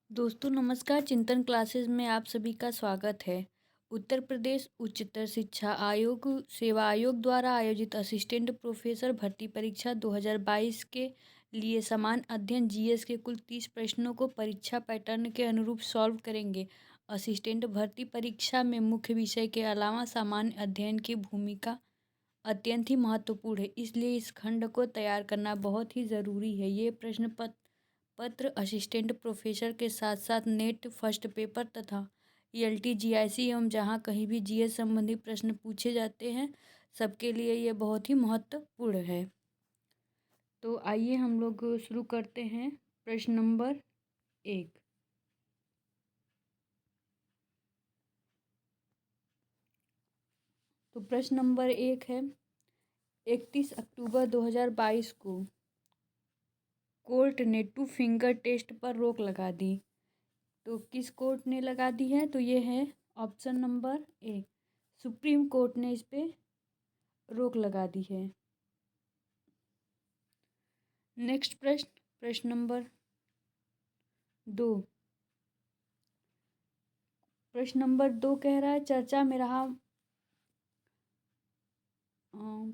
दोस्तों नमस्कार। चिंतन क्लासेस में आप सभी का स्वागत है। उत्तर प्रदेश उच्चतर शिक्षा आयोग सेवा आयोग द्वारा आयोजित असिस्टेंट प्रोफेसर भर्ती परीक्षा 2022 के लिए समान अध्ययन जीएस के कुल 30 प्रश्नों को परीक्षा पैटर्न के अनुरूप सॉल्व करेंगे। असिस्टेंट भर्ती परीक्षा में मुख्य विषय के अलावा सामान्य अध्ययन की भूमिका अत्यंत ही महत्वपूर्ण है, इसलिए इस खंड को तैयार करना बहुत ही ज़रूरी है। ये प्रश्न पत्र असिस्टेंट प्रोफेसर के साथ साथ नेट फर्स्ट पेपर तथा ईएलटी जीआईसी एवं जहाँ कहीं भी जीएस संबंधी प्रश्न पूछे जाते हैं सबके लिए ये बहुत ही महत्वपूर्ण है। तो आइए हम लोग शुरू करते हैं। प्रश्न नंबर 1। तो प्रश्न नंबर 1 है, 31 अक्टूबर 2022 को कोर्ट ने 2 फिंगर टेस्ट पर रोक लगा दी। तो किस कोर्ट ने लगा दी है? तो ये है option number A, supreme court ने इस पे रोक लगा दी है। नेक्स्ट प्रश्न, प्रश्न नंबर 2। प्रश्न नंबर 2 कह रहा है चर्चा में रहा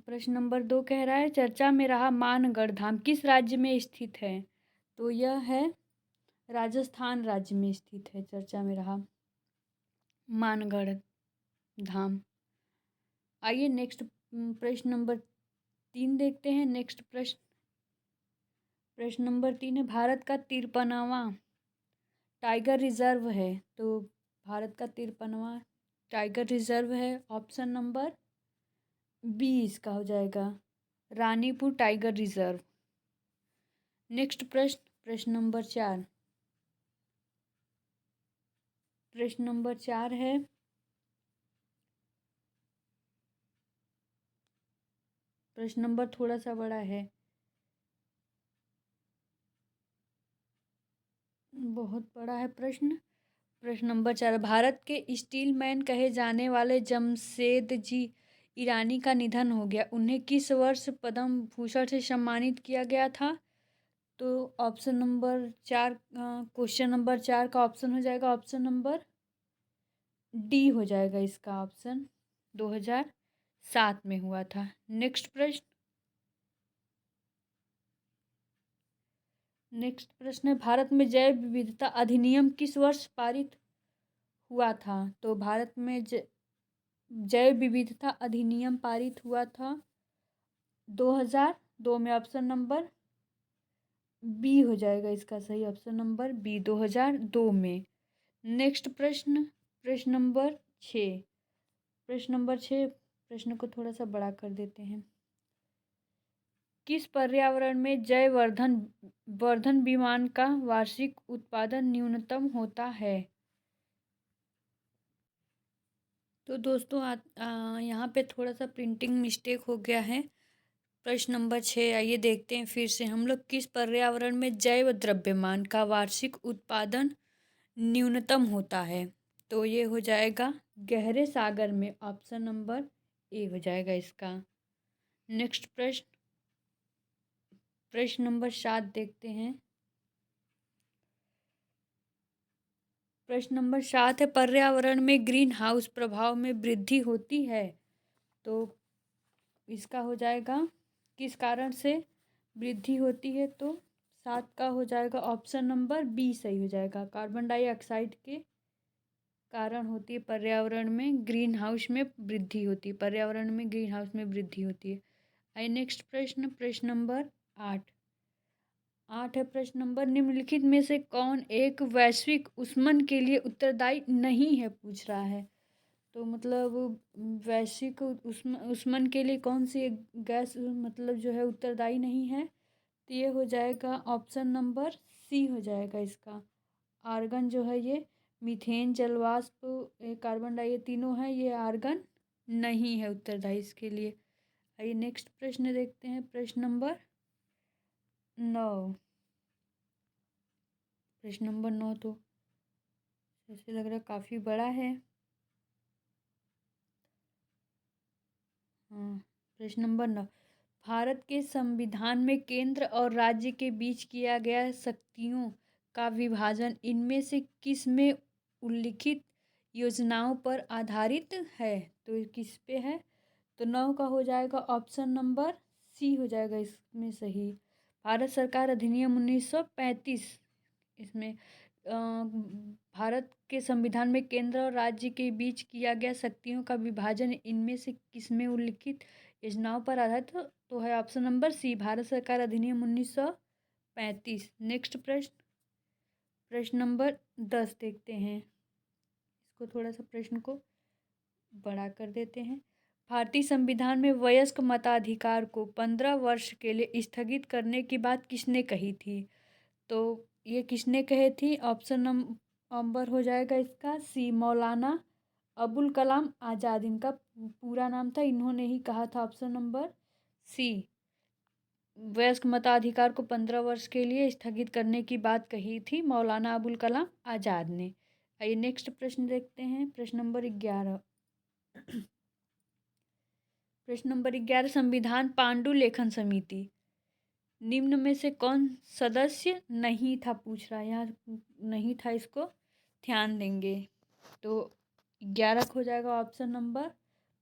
प्रश्न नंबर 2 कह रहा है चर्चा में रहा मानगढ़ धाम किस राज्य में स्थित है? तो यह है राजस्थान राज्य में स्थित है। चर्चा में रहा मानगढ़ धाम। आइए नेक्स्ट प्रश्न नंबर 3 देखते हैं। नेक्स्ट प्रश्न, प्रश्न नंबर 3 है, भारत का 53वां टाइगर रिजर्व है। तो भारत का 53वां टाइगर रिजर्व है। ऑप्शन नंबर बी इसका हो जाएगा, रानीपुर टाइगर रिजर्व। नेक्स्ट प्रश्न, प्रश्न नंबर 4। प्रश्न नंबर 4 है, प्रश्न नंबर थोड़ा सा बड़ा है, बहुत बड़ा है प्रश्न। प्रश्न नंबर 4, भारत के स्टील मैन कहे जाने वाले जमशेदजी ईरानी का निधन हो गया। उन्हें किस वर्ष पद्म भूषण से सम्मानित किया गया था? तो ऑप्शन नंबर 4, क्वेश्चन नंबर 4 का ऑप्शन हो जाएगा ऑप्शन नंबर डी हो जाएगा इसका ऑप्शन। 2007 में हुआ था। नेक्स्ट प्रश्न, नेक्स्ट प्रश्न है, भारत में जैव विविधता अधिनियम किस वर्ष पारित हुआ था? तो भारत में जैव विविधता अधिनियम पारित हुआ था 2002 में। ऑप्शन नंबर बी हो जाएगा इसका सही ऑप्शन नंबर बी, 2002 में। नेक्स्ट प्रश्न, प्रश्न नंबर 6। प्रश्न नंबर 6, प्रश्न को थोड़ा सा बड़ा कर देते हैं। किस पर्यावरण में जैव वर्धन विमान का वार्षिक उत्पादन न्यूनतम होता है? तो दोस्तों यहाँ पे थोड़ा सा प्रिंटिंग मिस्टेक हो गया है। प्रश्न नंबर 6 आइए देखते हैं फिर से हम लोग। किस पर्यावरण में जैव द्रव्यमान का वार्षिक उत्पादन न्यूनतम होता है? तो ये हो जाएगा गहरे सागर में। ऑप्शन नंबर ए हो जाएगा इसका। नेक्स्ट प्रश्न, प्रश्न नंबर 7 देखते हैं। प्रश्न नंबर 7 है, पर्यावरण में ग्रीन हाउस प्रभाव में वृद्धि होती है। तो इसका हो जाएगा किस कारण से वृद्धि होती है? तो 7 का हो जाएगा ऑप्शन नंबर बी सही हो जाएगा। कार्बन डाइऑक्साइड के कारण होती है पर्यावरण में ग्रीन हाउस में वृद्धि होती है। पर्यावरण में ग्रीन हाउस में वृद्धि होती है। आइए नेक्स्ट प्रश्न, प्रश्न नंबर 8। 8 है प्रश्न नंबर, निम्नलिखित में से कौन एक वैश्विक ऊष्मन के लिए उत्तरदायी नहीं है? पूछ रहा है। तो मतलब वैश्विक ऊष्मन के लिए कौन सी एक गैस मतलब जो है उत्तरदायी नहीं है? तो ये हो जाएगा ऑप्शन नंबर सी हो जाएगा इसका। आर्गन जो है ये मीथेन, जलवाष्प, कार्बन डाई, ये तीनों है, ये आर्गन नहीं है उत्तरदायी इसके लिए। आइए नेक्स्ट प्रश्न देखते हैं। प्रश्न नंबर 9। प्रश्न नंबर 9 तो ऐसे लग रहा है काफ़ी बड़ा है। हाँ, प्रश्न नंबर 9, भारत के संविधान में केंद्र और राज्य के बीच किया गया शक्तियों का विभाजन इनमें से किस में उल्लिखित योजनाओं पर आधारित है? तो ये किस पे है? तो 9 का हो जाएगा ऑप्शन नंबर सी हो जाएगा इसमें सही। भारत सरकार अधिनियम 1935 इसमें भारत के संविधान में केंद्र और राज्य के बीच किया गया शक्तियों का विभाजन इनमें से किसमें उल्लिखित योजनाओं पर आधारित तो है ऑप्शन नंबर सी, भारत सरकार अधिनियम 1935। नेक्स्ट प्रश्न नंबर 10 देखते हैं। इसको थोड़ा सा प्रश्न को बड़ा कर देते हैं। भारतीय संविधान में वयस्क मताधिकार को 15 वर्ष के लिए स्थगित करने की बात किसने कही थी? तो ये किसने कहे थी? ऑप्शन नंबर हो जाएगा इसका सी, मौलाना अबुल कलाम आज़ाद। इनका पूरा नाम था, इन्होंने ही कहा था। ऑप्शन नंबर सी, वयस्क मताधिकार को 15 वर्ष के लिए स्थगित करने की बात कही थी मौलाना अबुल कलाम आज़ाद ने। आइए नेक्स्ट प्रश्न देखते हैं। प्रश्न नंबर 11 प्रश्न नंबर 11 संविधान पांडुलेखन समिति निम्न में से कौन सदस्य नहीं था? पूछ रहा है यहाँ, नहीं था, इसको ध्यान देंगे। तो 11 हो जाएगा ऑप्शन नंबर,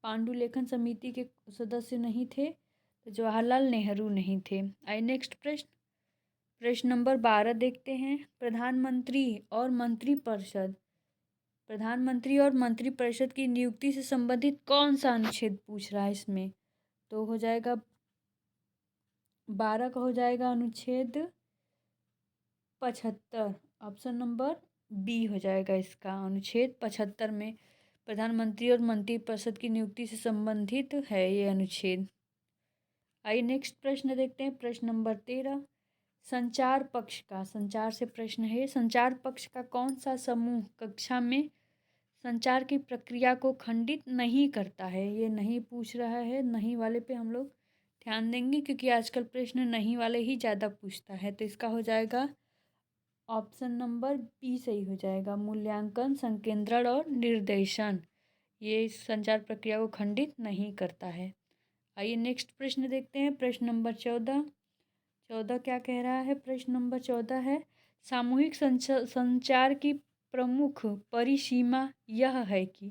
पांडुलेखन समिति के सदस्य नहीं थे, तो जवाहरलाल नेहरू नहीं थे। आइए नेक्स्ट प्रश्न नंबर 12 देखते हैं। प्रधानमंत्री और मंत्रिपरिषद की नियुक्ति से संबंधित कौन सा अनुच्छेद पूछ रहा है इसमें? तो हो जाएगा 12 का हो जाएगा अनुच्छेद 75। ऑप्शन नंबर बी हो जाएगा इसका। अनुच्छेद 75 में प्रधानमंत्री और मंत्रिपरिषद की नियुक्ति से संबंधित है ये अनुच्छेद। आइए नेक्स्ट प्रश्न देखते हैं। प्रश्न नंबर 13 संचार से प्रश्न है। संचार पक्ष का कौन सा समूह कक्षा में संचार की प्रक्रिया को खंडित नहीं करता है? ये नहीं पूछ रहा है, नहीं वाले पे हम लोग ध्यान देंगे क्योंकि आजकल प्रश्न नहीं वाले ही ज़्यादा पूछता है। तो इसका हो जाएगा ऑप्शन नंबर बी सही हो जाएगा, मूल्यांकन, संकेंद्रण और निर्देशन। ये संचार प्रक्रिया को खंडित नहीं करता है। आइए नेक्स्ट प्रश्न देखते हैं। प्रश्न नंबर 14 क्या कह रहा है? प्रश्न नंबर 14 है सामूहिक संचार की प्रमुख परिसीमा यह है कि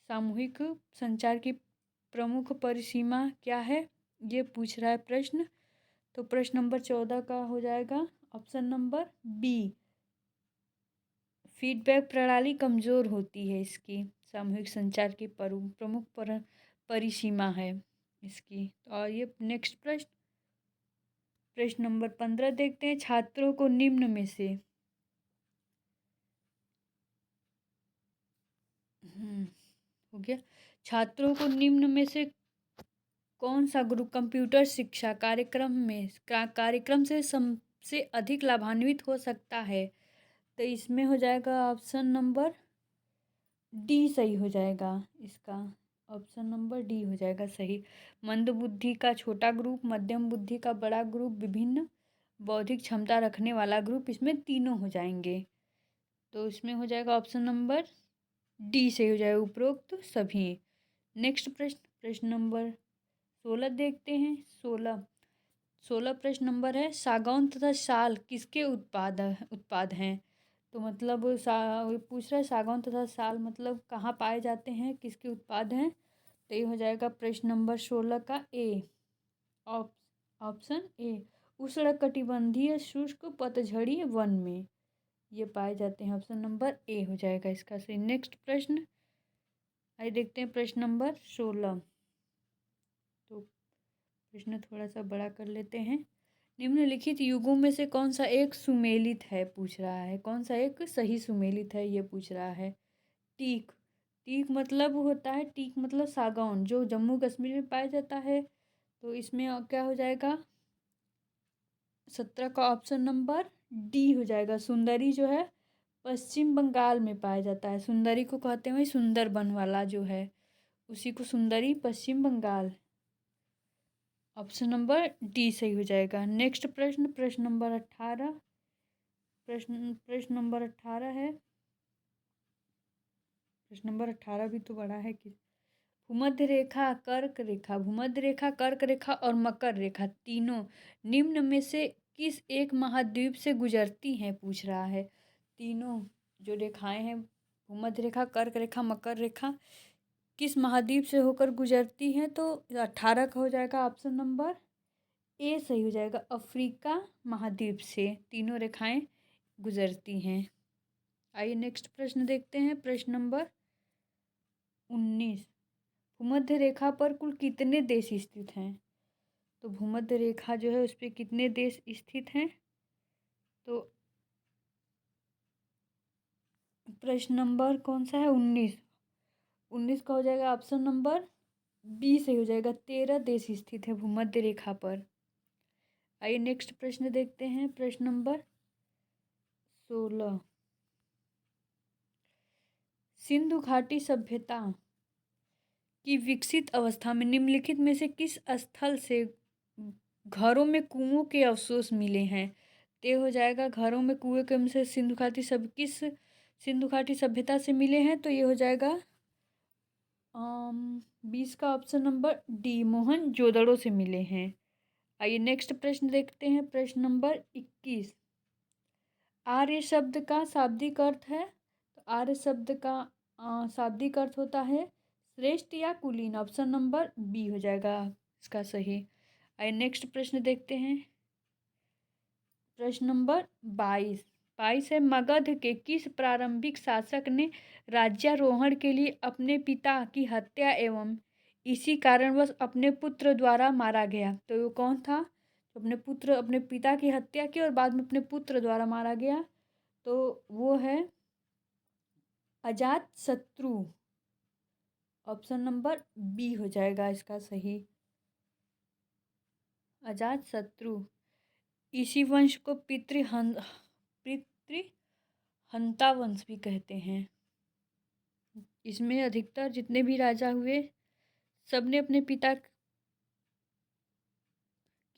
सामूहिक संचार की प्रमुख परिसीमा क्या है, ये पूछ रहा है प्रश्न। तो प्रश्न नंबर 14 का हो जाएगा ऑप्शन नंबर बी, फीडबैक प्रणाली कमज़ोर होती है इसकी। सामूहिक संचार की प्रमुख परिसीमा है इसकी। और ये नेक्स्ट प्रश्न नंबर 15 देखते हैं। छात्रों को निम्न में से हो गया। छात्रों को निम्न में से कौन सा ग्रुप कंप्यूटर शिक्षा कार्यक्रम से सबसे अधिक लाभान्वित हो सकता है? तो इसमें हो जाएगा ऑप्शन नंबर डी सही हो जाएगा इसका। ऑप्शन नंबर डी हो जाएगा सही। मंद बुद्धि का छोटा ग्रुप, मध्यम बुद्धि का बड़ा ग्रुप, विभिन्न बौद्धिक क्षमता रखने वाला ग्रुप, इसमें तीनों हो जाएंगे। तो इसमें हो जाएगा ऑप्शन नंबर डी सही हो जाएगा, उपरोक्त सभी। नेक्स्ट प्रश्न नंबर 16 देखते हैं। 16 प्रश्न नंबर है सागौन तथा साल किसके उत्पाद हैं? तो मतलब पूछ रहा है सागौन तथा साल मतलब कहाँ पाए जाते हैं, किसके उत्पाद हैं? तो ये हो जाएगा प्रश्न नंबर 16 का ए, ऑप्शन ए, उष्णकटिबंधीय शुष्क पतझड़ी वन में ये पाए जाते हैं। ऑप्शन नंबर ए हो जाएगा इसका सही। नेक्स्ट प्रश्न आइए देखते हैं प्रश्न नंबर 16। तो प्रश्न थोड़ा सा बड़ा कर लेते हैं। निम्नलिखित युगों में से कौन सा एक सुमेलित है पूछ रहा है, कौन सा एक सही सुमेलित है ये पूछ रहा है। टीक मतलब होता है, टीक मतलब सागौन जो जम्मू कश्मीर में पाया जाता है। तो इसमें क्या हो जाएगा 17 का ऑप्शन नंबर डी हो जाएगा। सुंदरी जो है पश्चिम बंगाल में पाया जाता है। सुंदरी को कहते हैं सुंदरबन वाला जो है उसी को सुंदरी, पश्चिम बंगाल। ऑप्शन नंबर डी सही हो जाएगा। नेक्स्ट प्रश्न नंबर 18 प्रश्न नंबर 18 है। प्रश्न नंबर 18 भी तो बड़ा है कि भूमध्य रेखा, कर्क रेखा और मकर रेखा तीनों निम्न में से किस एक महाद्वीप से गुजरती हैं, पूछ रहा है। तीनों जो रेखाएं हैं, भूमध्य रेखा, कर्क रेखा, मकर रेखा, किस महाद्वीप से होकर गुजरती हैं? तो 18 का हो जाएगा ऑप्शन नंबर ए सही हो जाएगा। अफ्रीका महाद्वीप से तीनों रेखाएं गुजरती हैं। आइए नेक्स्ट प्रश्न देखते हैं। प्रश्न नंबर 19, भूमध्य रेखा पर कुल कितने देश स्थित हैं? तो भूमध्य रेखा जो है उस पर कितने देश स्थित हैं? तो प्रश्न नंबर कौन सा है? 19 का हो जाएगा ऑप्शन नंबर बी सही हो जाएगा। 13 देश स्थित है भूमध्य रेखा पर। आइए नेक्स्ट प्रश्न देखते हैं। प्रश्न नंबर 16, सिंधु घाटी सभ्यता की विकसित अवस्था में निम्नलिखित में से किस स्थल से घरों में कुओं के अवशेष मिले हैं? ते हो जाएगा घरों में कुएं के से किस सिंधु घाटी सभ्यता से मिले हैं? तो ये हो जाएगा 20 का ऑप्शन नंबर डी, मोहनजोदड़ो से मिले हैं। आइए नेक्स्ट प्रश्न देखते हैं। प्रश्न नंबर 21, आर्य शब्द का शाब्दिक अर्थ है? तो आर्य शब्द का शाब्दिक अर्थ होता है श्रेष्ठ या कुलीन। ऑप्शन नंबर बी हो जाएगा इसका सही। आइए नेक्स्ट प्रश्न देखते हैं। प्रश्न नंबर 22 है, मगध के किस प्रारंभिक शासक ने राज्यारोहण के लिए अपने पिता की हत्या एवं इसी कारणवश अपने पुत्र द्वारा मारा गया? तो वो कौन था? अपने पिता की हत्या की और बाद में अपने पुत्र द्वारा मारा गया। तो वो है अजात शत्रु। ऑप्शन नंबर बी हो जाएगा इसका सही, अजात शत्रु। इसी वंश को पितृहंता वंश भी कहते हैं। इसमें अधिकतर जितने भी राजा हुए सबने अपने पिता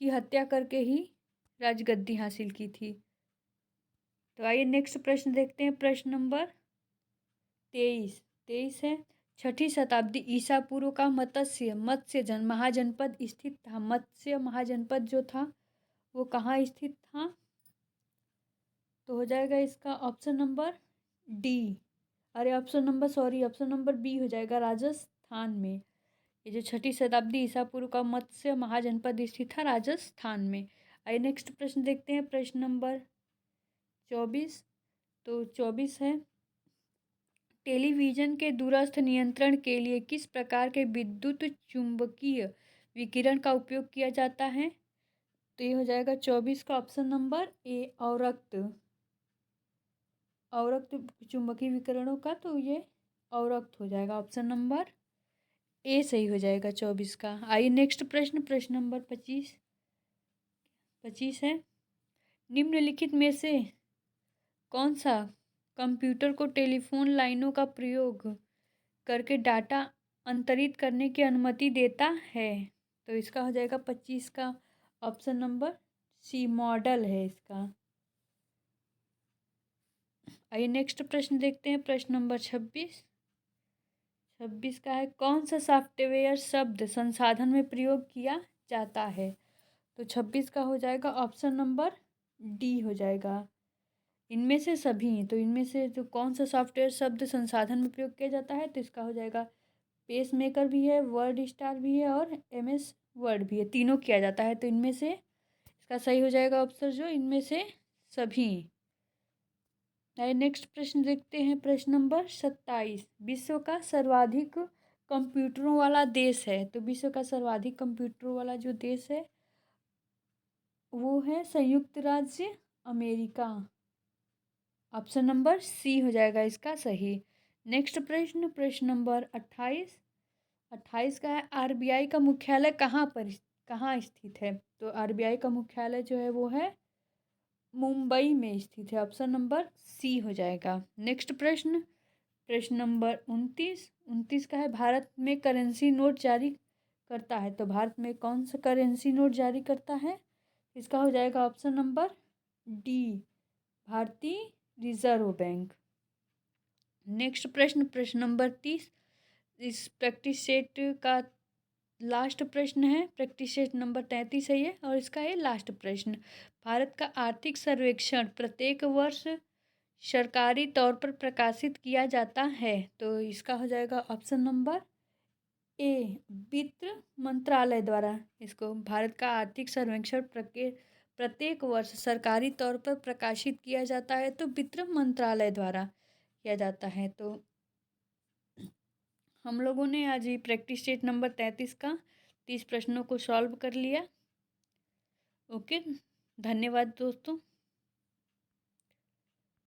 की हत्या करके ही राजगद्दी हासिल की थी। तो आइए नेक्स्ट प्रश्न देखते हैं। प्रश्न नंबर 23 है, 6ठी शताब्दी ईसा पूर्व का मत्स्य महाजनपद स्थित था। मत्स्य महाजनपद जो था वो कहाँ स्थित था? तो हो जाएगा इसका option number D, option number B हो जाएगा, राजस्थान में। ये जो 6ठी शताब्दी ईसा पूर्व का मत्स्य महाजनपद स्थित था राजस्थान में। आइए नेक्स्ट प्रश्न देखते हैं। प्रश्न नंबर 24, तो 24 है, टेलीविज़न के दूरस्थ नियंत्रण के लिए किस प्रकार के विद्युत चुंबकीय विकिरण का उपयोग किया जाता है? तो ये हो जाएगा 24 का ऑप्शन नंबर ए, अवरक्त चुंबकीय विकिरणों का। तो ये अवरक्त हो जाएगा, ऑप्शन नंबर ए सही हो जाएगा 24 का। आइए नेक्स्ट प्रश्न नंबर 25 है, निम्नलिखित में से कौन सा कंप्यूटर को टेलीफोन लाइनों का प्रयोग करके डाटा अंतरित करने की अनुमति देता है? तो इसका हो जाएगा 25 का ऑप्शन नंबर सी, मॉडल है इसका। आइए नेक्स्ट प्रश्न देखते हैं। प्रश्न नंबर 26 का है, कौन सा सॉफ्टवेयर शब्द संसाधन में प्रयोग किया जाता है? तो 26 का हो जाएगा ऑप्शन नंबर डी हो जाएगा, इनमें से सभी। तो इनमें से जो कौन सा सॉफ्टवेयर शब्द संसाधन में प्रयोग किया जाता है? तो इसका हो जाएगा पेस मेकर भी है, वर्ड स्टार भी है और MS वर्ड भी है, तीनों किया जाता है। तो इनमें से इसका सही हो जाएगा ऑप्शन जो इनमें से सभी। आइए नेक्स्ट प्रश्न देखते हैं। प्रश्न नंबर 27, विश्व का सर्वाधिक कंप्यूटरों वाला देश है? तो विश्व का सर्वाधिक कंप्यूटरों वाला जो देश है वो है संयुक्त राज्य अमेरिका। ऑप्शन नंबर सी हो जाएगा इसका सही। नेक्स्ट प्रश्न नंबर 28 का है, RBI का मुख्यालय कहाँ स्थित है? तो RBI का मुख्यालय जो है वो है मुंबई में स्थित है। ऑप्शन नंबर सी हो जाएगा। नेक्स्ट प्रश्न नंबर 29 का है, भारत में करेंसी नोट जारी करता है? तो भारत में कौन सा करेंसी नोट जारी करता है? इसका हो जाएगा ऑप्शन नंबर डी, भारतीय रिजर्व बैंक। नेक्स्ट प्रश्न नंबर 30, इस प्रैक्टिस सेट का लास्ट प्रश्न है, प्रैक्टिस सेट नंबर 33 है ये, और इसका है लास्ट प्रश्न। भारत का आर्थिक सर्वेक्षण प्रत्येक वर्ष सरकारी तौर पर प्रकाशित किया जाता है। तो इसका हो जाएगा ऑप्शन नंबर ए, वित्त मंत्रालय द्वारा। इसको भारत का आर्थिक सर्वेक्षण प्रत्येक वर्ष सरकारी तौर पर प्रकाशित किया जाता है, तो वित्त मंत्रालय द्वारा किया जाता है। तो हम लोगों ने आज ये प्रैक्टिस सेट नंबर 33 का 30 प्रश्नों को सॉल्व कर लिया। ओके, धन्यवाद दोस्तों।